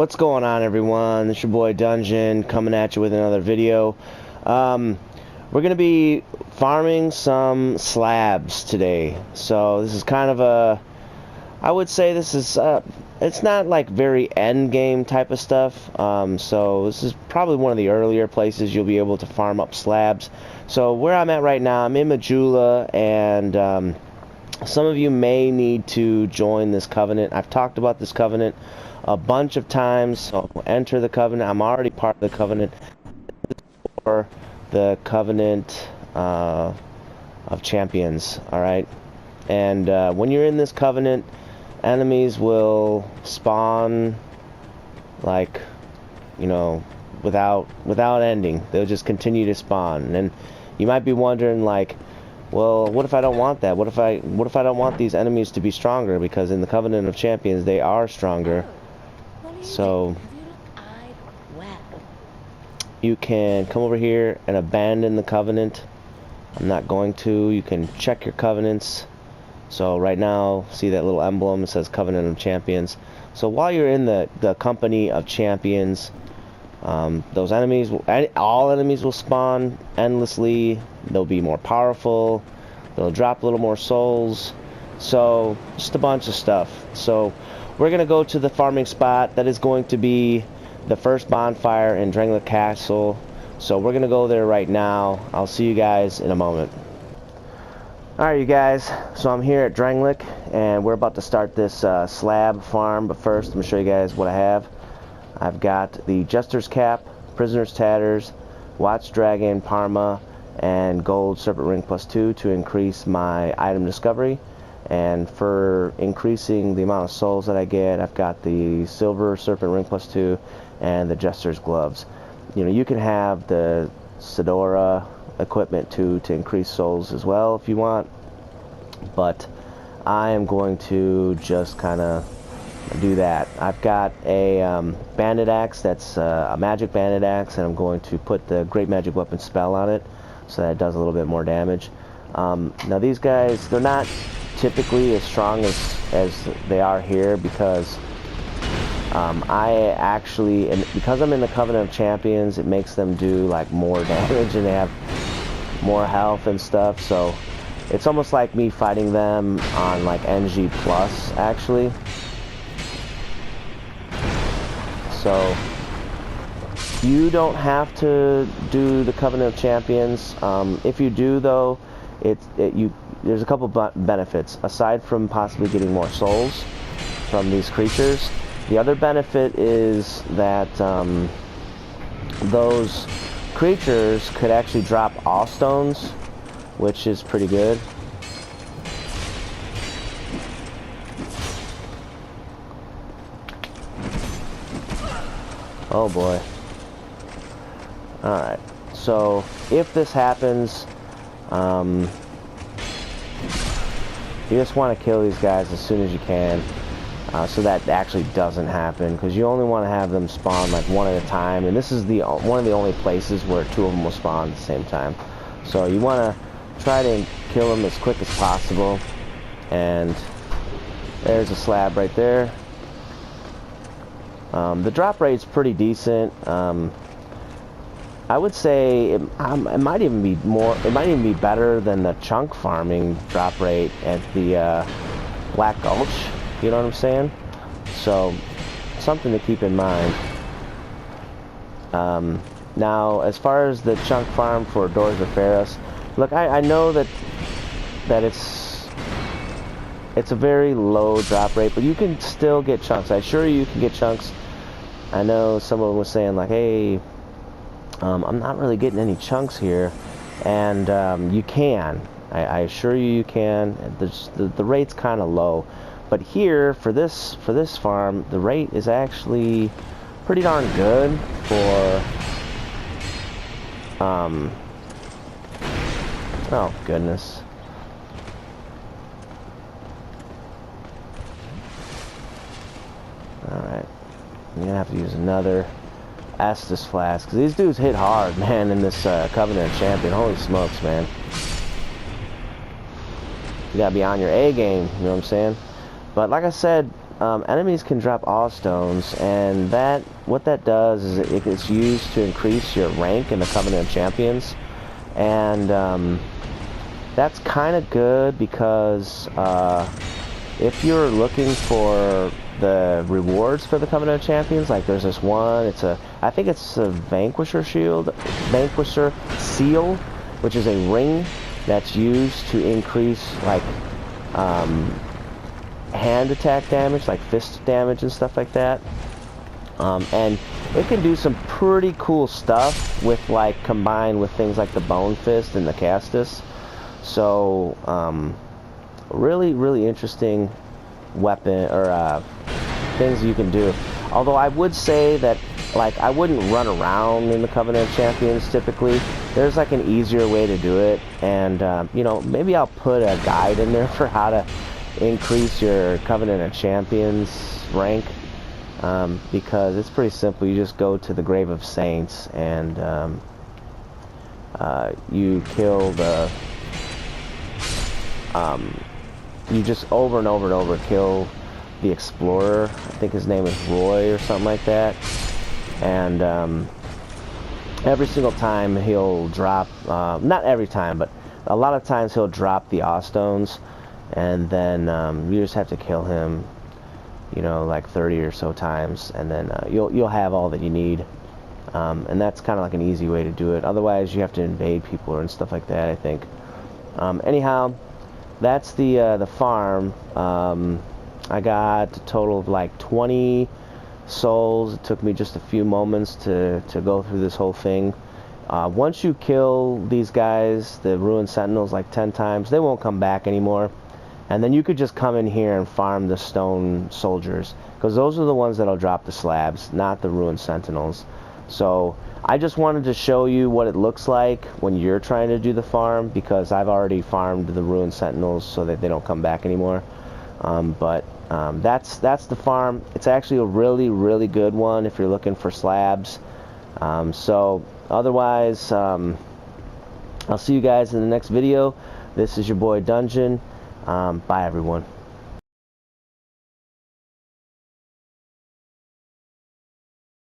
What's going on, everyone? It's your boy Dungeon coming at you with another video. We're gonna be farming some slabs today. So this is kind of a, I would say this is it's not like very end game type of stuff. So this is probably one of the earlier places you'll be able to farm up slabs. So where I'm at right now, I'm in Majula, and some of you may need to join this covenant. I've talked about this covenant a bunch of times. So enter the covenant. I'm already part of the covenant. For the covenant of champions, alright? And when you're in this covenant, enemies will spawn like, you know, without ending. They'll just continue to spawn. And you might be wondering, like, well, what if I don't want that? What if I don't want these enemies to be stronger? Because in the Covenant of Champions, they are stronger. So you can come over here and abandon the covenant. I'm not going to. You can check your covenants. So right now, see that little emblem? It says Covenant of Champions. So while you're in the company of champions, those enemies, all enemies will spawn endlessly. They'll be more powerful. They'll drop a little more souls. So just a bunch of stuff. So we're gonna go to the farming spot. That is going to be the first bonfire in Drangleic Castle. So we're gonna go there right now. I'll see you guys in a moment. Alright, you guys, so I'm here at Drangleic, and we're about to start this slab farm. But first, I'm gonna show you guys what I have. I've got the Jester's Cap, Prisoner's Tatters, Watch Dragon, Parma, and Gold Serpent Ring +2 to increase my item discovery. And for increasing the amount of souls that I get, I've got the Silver Serpent Ring +2 and the Jester's Gloves. You know, you can have the Sedora equipment to increase souls as well if you want. But I am going to just kind of do that. I've got a bandit axe that's a magic bandit axe, and I'm going to put the great magic weapon spell on it so that it does a little bit more damage. Now these guys, they're not typically as strong as they are here, because I actually, and because I'm in the Covenant of Champions, it makes them do like more damage, and they have more health and stuff. So it's almost like me fighting them on like NG plus actually. So you don't have to do the Covenant of Champions. If you do, though, there's a couple benefits aside from possibly getting more souls from these creatures. The other benefit is that those creatures could actually drop all stones, which is pretty good. Oh boy. Alright, so if this happens, you just want to kill these guys as soon as you can, so that actually doesn't happen, because you only want to have them spawn like one at a time, and this is one of the only places where two of them will spawn at the same time. So you want to try to kill them as quick as possible. And there's a slab right there. The drop rate's pretty decent. I would say it might even be more. It might even be better than the chunk farming drop rate at the Black Gulch. You know what I'm saying? So something to keep in mind. Now, as far as the chunk farm for Doors of Pharos, look, I know that it's a very low drop rate, but you can still get chunks. I assure you can get chunks. I know someone was saying like, hey, I'm not really getting any chunks here, and you can. I assure you can. The rate's kind of low, but here for this farm, the rate is actually pretty darn good for. Oh goodness. All right. I'm gonna have to use another Estus flask, because these dudes hit hard, man, in this Covenant Champion. Holy smokes, man. You gotta be on your A game, you know what I'm saying? But like I said, enemies can drop all stones, and what that does is it's used to increase your rank in the Covenant of Champions, and that's kind of good because if you're looking for the rewards for the Covenant of Champions, like there's this one, I think it's a Vanquisher Seal, which is a ring that's used to increase like hand attack damage, like fist damage and stuff like that. And it can do some pretty cool stuff with like combined with things like the Bone Fist and the Castus. So really interesting weapon or things you can do. Although I would say that like I wouldn't run around in the Covenant of Champions typically. There's like an easier way to do it, and you know, maybe I'll put a guide in there for how to increase your Covenant of Champions rank, because it's pretty simple. You just go to the Grave of Saints and you kill the you just over and over kill the Explorer. I think his name is Roy or something like that, and every single time he'll drop, not every time, but a lot of times he'll drop the Stones, and then you just have to kill him, you know, like 30 or so times, and then you'll have all that you need, and that's kind of like an easy way to do it. Otherwise you have to invade people and stuff like that, I think. Anyhow, that's the farm. I got a total of like 20 souls. It took me just a few moments to go through this whole thing. Once you kill these guys, the Ruined Sentinels, like 10 times, they won't come back anymore. And then you could just come in here and farm the stone soldiers, because those are the ones that'll drop the slabs, not the Ruined Sentinels. So I just wanted to show you what it looks like when you're trying to do the farm, because I've already farmed the Ruined Sentinels so that they don't come back anymore. That's the farm. It's actually a really good one if you're looking for slabs. So otherwise, I'll see you guys in the next video. This is your boy Dungeon. Bye everyone.